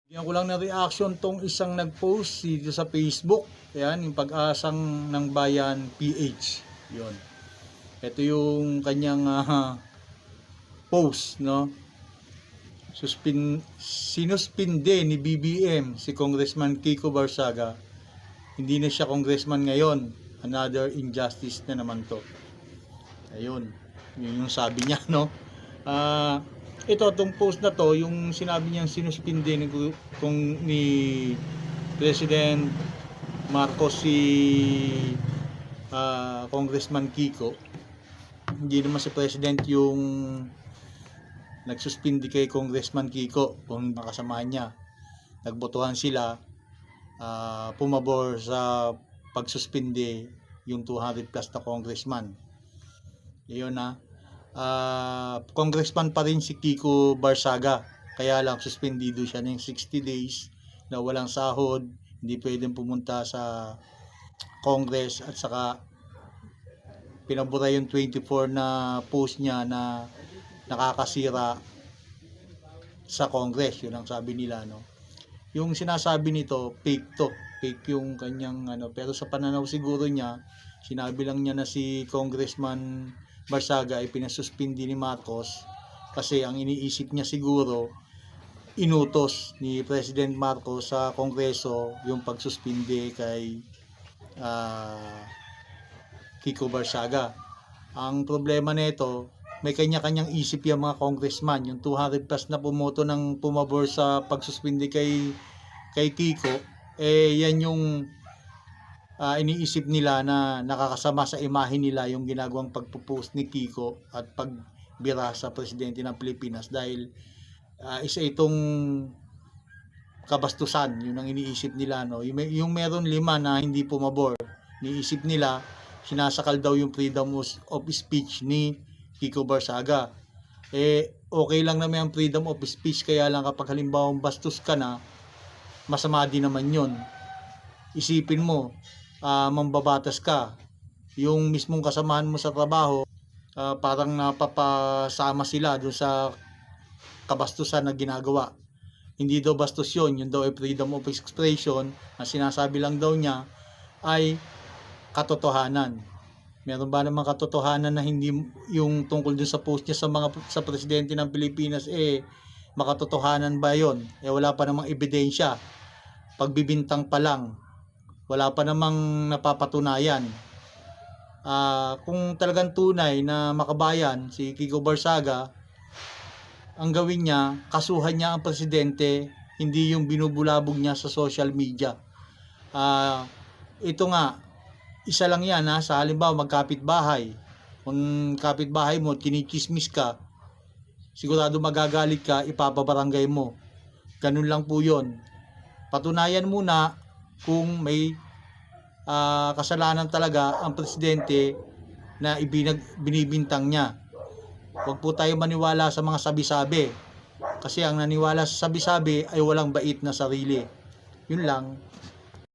Bigyan ko lang ng reaction tong isang nag-post dito sa Facebook. Ayan, yung Pag-asang ng Bayan PH. Yun. Ito yung kanyang post, no? Sinuspinde ni BBM si Congressman Kiko Barsaga. Hindi na siya congressman ngayon. Another injustice na naman to. Ayun. Yun yung sabi niya, no? Itong post na to, yung sinabi niyang sinuspinde ni President Marcos si Congressman Kiko. Hindi naman si President yung nagsuspindi kay Congressman Kiko, kung makasama niya. Nagbotohan sila, pumabor sa pagsuspindi yung 200 plus na congressman. Yun na. Congressman pa rin si Kiko Barsaga, kaya lang suspendido siya ng 60 days na walang sahod, hindi pwedeng pumunta sa Congress, at saka pinabura yung 24 na post niya na nakakasira sa Congress. Yun ang sabi nila, no? Yung sinasabi nito, fake yung kanyang pero sa pananaw siguro niya, sinabi lang niya na si Congressman Barsaga ay pinasuspindi ni Marcos kasi ang iniisip niya siguro, inutos ni President Marcos sa Kongreso yung pagsuspindi kay Kiko Barsaga. Ang problema nito, may kanya-kanyang isip yung mga congressman. Yung 200 plus na pumoto ng pumabor sa pagsuspindi kay Kiko, yan yung iniisip nila na nakakasama sa imahe nila yung ginagawang pagpo-post ni Kiko at pagbira sa presidente ng Pilipinas, dahil isa itong kabastusan. Yun ang iniisip nila, no? Yung meron 5 na hindi pumabor, iniisip nila sinasakal daw yung freedom of speech ni Kiko Barsaga. Okay lang naman ang freedom of speech, kaya lang kapag halimbawa bastos ka na, masama din naman yun. Isipin mo, mambabatas ka, yung mismong kasamahan mo sa trabaho, parang napapasama sila dun sa kabastusan na ginagawa. Hindi daw bastos yun, yun daw ay freedom of expression, na sinasabi lang daw niya ay katotohanan. Meron ba namang katotohanan na hindi yung tungkol dun sa post niya sa presidente ng Pilipinas, makatotohanan ba yon? Wala pa namang ebidensya, pagbibintang pa lang, wala pa namang napapatunayan. Kung talagang tunay na makabayan si Kiko Barsaga, ang gawin niya, kasuhan niya ang presidente, hindi yung binubulabog niya sa social media. Ito nga, isa lang yan, sa halimbawa magkapit-bahay. Kung kapit-bahay mo, kinikismis ka, sigurado magagalit ka, ipapabarangay mo. Ganun lang po yun. Patunayan muna kung may kasalanan talaga ang presidente na binibintang niya. Huwag po tayo maniwala sa mga sabi-sabi, kasi ang naniwala sa sabi-sabi ay walang bait na sarili. Yun lang.